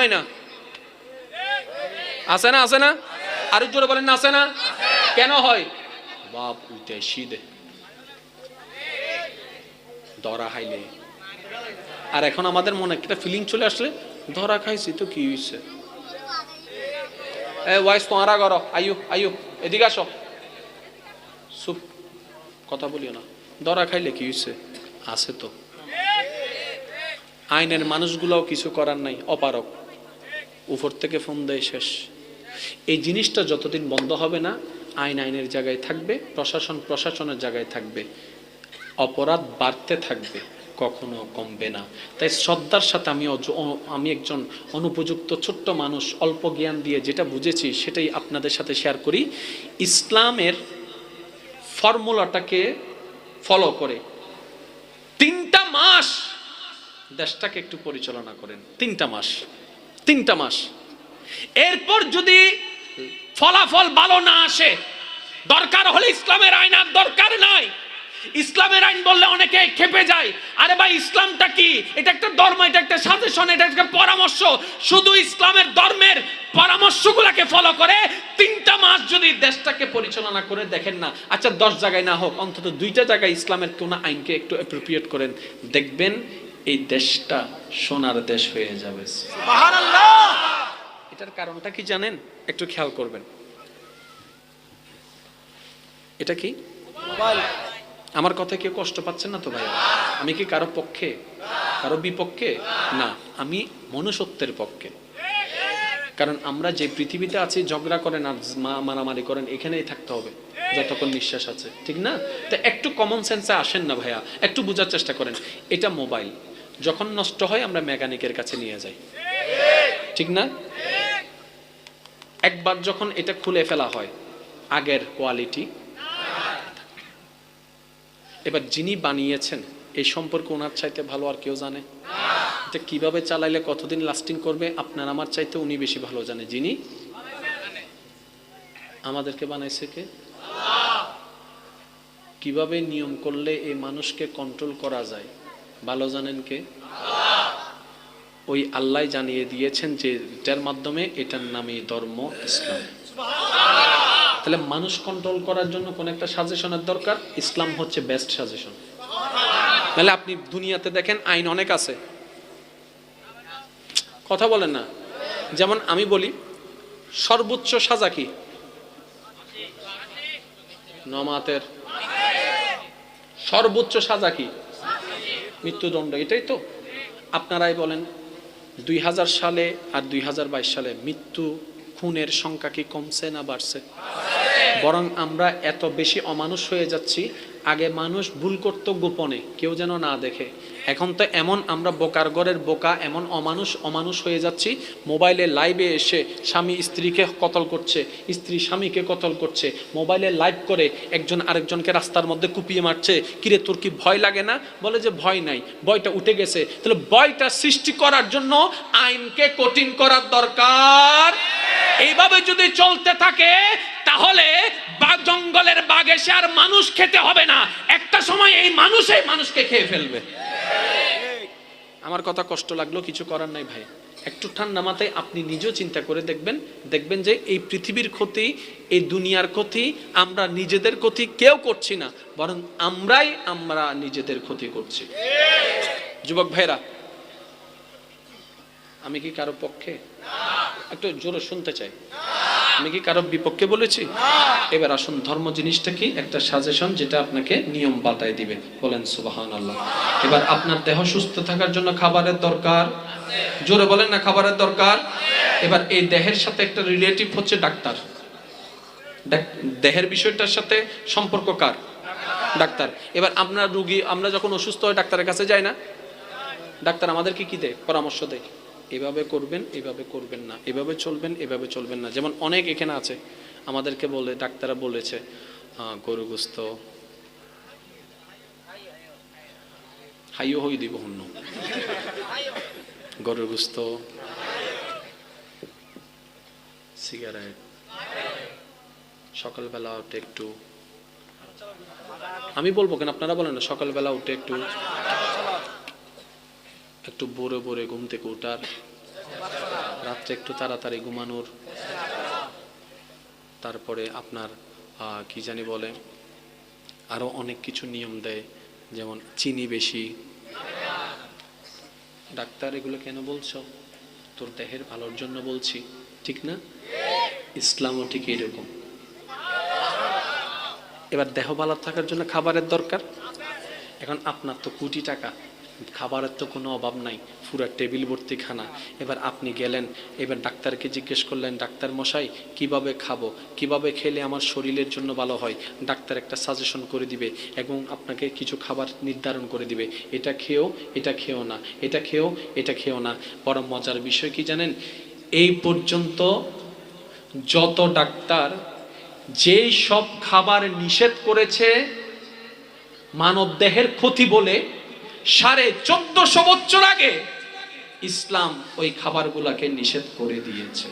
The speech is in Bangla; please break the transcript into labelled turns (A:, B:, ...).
A: হয় না? আছে না? আছে না? আরো জোরে বলেন না, আছে না? কেন হয়? বাপ উঠে সিদে ধরা খাইলে। আর এখন আমাদের মনে একটা ফিলিং চলে আসলে, ধরা খাইছি তো কি হয়েছে, ওয়াইস তোমরা করো, আয়ু আয়ু এদিকে আসো, চুপ, কথা বলিও না, ধরা খাইলে কি হয়েছে, আছে তো। আইনের মানুষগুলোও কিছু করার নাই, অপারক, উপর থেকে ফোন দেয়, শেষ। এই জিনিসটা যতদিন বন্ধ হবে না, আইন আইনের জায়গায় থাকবে, প্রশাসন প্রশাসনের জায়গায় থাকবে, অপরাধ বাড়তে থাকবে, কখনো কমবে না। তাই শ্রদ্ধার সাথে আমি একজন অনুপযুক্ত ছোট্ট মানুষ, অল্প জ্ঞান দিয়ে যেটা বুঝেছি সেটাই আপনাদের সাথে শেয়ার করি। ইসলামের ফর্মুলাটাকে ফলো করে 3টা মাস দেশটাকে একটু পরিচালনা করেন। 3টা মাস। এরপর যদি ফলাফল ভালো না আসে, দরকার হলে ইসলামের আইন আর দরকার নাই। ইসলামের আইন বললে অনেকে খেপে যায়, আরে ভাই ইসলামটা কি? এটা একটা ধর্ম, এটা একটা সাজেশন, এটা একটা পরামর্শ। শুধু ইসলামের ধর্মের পরামর্শগুলোকে ফলো করে 3টা মাস যদি দেশটাকে পরিচালনা করে দেখেন না, আচ্ছা 10 জায়গায় না হোক, অন্তত 2টা জায়গায় ইসলামের কোন আইনকে একটু অ্যাপ্রোপ্রিয়েট করেন, দেখবেন এই দেশটা সোনার দেশ হয়ে যাবে। সুবহানাল্লাহ। এটার কারণটা কি জানেন? একটু খেয়াল করবেন। এটা কি? মোবাইল। আমার কথা কেউ কষ্ট পাচ্ছেন না তো ভাই? আমি কি কারো পক্ষে, কারো বিপক্ষে না, আমি মনুষ্যত্বের পক্ষে। কারণ আমরা যে পৃথিবীতে আছি, ঝগড়া করেন আর মারামারি করেন, এখানেই থাকতে হবে যতক্ষণ নিঃশ্বাস আছে, ঠিক না? তো একটু কমন সেন্সে আসেন না ভাইয়া, একটু বোঝার চেষ্টা করেন। এটা মোবাইল, যখন নষ্ট হয় আমরা মেকানিকের কাছে নিয়ে যাই, ঠিক না? একবার যখন এটা খুলে ফেলা হয়, আগের কোয়ালিটি। এবার যিনি বানিয়েছেন এই সম্পর্কে ওনার চাইতে ভালো আর কেউ জানে? এটা কিভাবে চালাইলে কতদিন লাস্টিং করবে আপনার আমার চাইতে উনি বেশি ভালো জানে। যিনি আমাদেরকে বানাইছে কে? কিভাবে নিয়ম করলে এই মানুষকে কন্ট্রোল করা যায় ভালো জানেন কে? ওই আল্লাহ জানিয়ে দিয়েছেন যে এটার মাধ্যমে, এটার নামই ধর্ম ইসলাম। তাহলে মানুষ কন্ট্রোল করার জন্য কোন একটা সাজেশনের দরকার, ইসলাম হচ্ছে বেস্ট সাজেশন। তাহলে আপনি দুনিয়াতে দেখেন আইন অনেক আছে, কথা বলেন না। যেমন আমি বলি, সর্বোচ্চ সাজা কি? নমাতের সর্বোচ্চ সাজা কি? মৃত্যুদণ্ড। এটাই তো। আপনারাই বলেন 2000 সালে আর 2022 সালে মৃত্যু খুনের সংখ্যা কি কমছে না বাড়ছে? বরং আমরা এত বেশি অমানুষ হয়ে যাচ্ছি। আগে মানুষ ভুল করতো গোপনে, কেউ যেন না দেখে। এখন তো এমন আমরা বোকার ঘরের বোকা, এমন অমানুষ হয়ে যাচ্ছি, মোবাইলে লাইভে এসে স্বামী স্ত্রীকে কতল করছে, স্ত্রী স্বামীকে কতল করছে, মোবাইলে লাইভ করে একজন আরেকজনকে রাস্তার মধ্যে কুপিয়ে মারছে। কিরে তোর কি ভয় লাগে না? বলে যে ভয় নাই, ভয়টা উঠে গেছে। তাহলে ভয়টা সৃষ্টি করার জন্য আইনকে কঠিন করার দরকার। এইভাবে যদি চলতে থাকে তাহলে জঙ্গলের বাঘ এসে আর মানুষ খেতে হবে না, একটা সময় এই মানুষকে খেয়ে ফেলবে। আমার কথা কষ্ট লাগলো, কিছু করার নাই ভাই। একটু ঠান্ডা মাথায় আপনি নিজেও চিন্তা করে দেখবেন যে এই পৃথিবীর ক্ষতি, এই দুনিয়ার ক্ষতি আমরা নিজেদের ক্ষতি কেউ করছি না, বরং আমরা নিজেদের ক্ষতি করছি। যুবক ভাইরা, আমি কি কারো পক্ষে? একটু জোরে শুনতে চাই। আমি কি কারো বিপক্ষে বলেছি? এবার আসুন, ধর্ম জিনিসটা কি? একটা সাজেশন যেটা আপনাকে নিয়ম বাতায় দিবে। বলেন সুবহানাল্লাহ। এবার আপনার দেহ সুস্থ থাকার জন্য খাবারের দরকার, জোরে বলেন না, খাবারের দরকার। এবার এই দেহের সাথে একটা রিলেটিভ হচ্ছে ডাক্তার। দেহের বিষয়টার সাথে সম্পর্ক কার? ডাক্তার। এবার আপনার রোগী, আমরা যখন অসুস্থ হয় ডাক্তারের কাছে যাই না? ডাক্তার আমাদেরকে কি দেয়? পরামর্শ দেয়, এভাবে করবেন, এভাবে করবেন না, এভাবে চলবেন, এভাবে চলবেন না। যেমন অনেক এখানে আছে, আমাদেরকে বলে, ডাক্তাররা বলেছে গরু গোস্ত হাইও হই দিব হন্য, গরুর গোস্ত, সিগারেট, সকালবেলা উঠে একটু, আমি বলবো কেন, আপনারা বলেন না, সকালবেলা উঠে একটু ভোরে ঘুম থেকে উঠার, রাত্রে একটু তাড়াতাড়ি ঘুমানোর, তারপরে আপনার কি জানি বলে আরো অনেক কিছু নিয়ম দেয়, যেমন চিনি বেশি। ডাক্তার এগুলো কেন বলছো? তোর দেহের ভালোর জন্য বলছি, ঠিক না? ইসলামও ঠিক এরকম। এবার দেহ ভালো থাকার জন্য খাবারের দরকার। এখন আপনার তো কোটি টাকা, খাবারের তো কোনো অভাব নাই, পুরা টেবিল ভর্তি খানা। এবার আপনি গেলেন, এবার ডাক্তারকে জিজ্ঞেস করলেন, ডাক্তার মশাই কিভাবে খাবো, কিভাবে খেলে আমার শরীরের জন্য ভালো হয়? ডাক্তার একটা সাজেশন করে দিবে এবং আপনাকে কিছু খাবার নির্ধারণ করে দিবে, এটা খেও, এটা খেও না, এটা খেও, এটা খেও না। বড় মজার বিষয় কি জানেন, এই পর্যন্ত যত ডাক্তার যেই সব খাবার নিষেধ করেছে মানব দেহের ক্ষতি বলে, 1450 বছর আগে ইসলাম ওই খাবারগুলাকে নিষেধ করে দিয়েছে।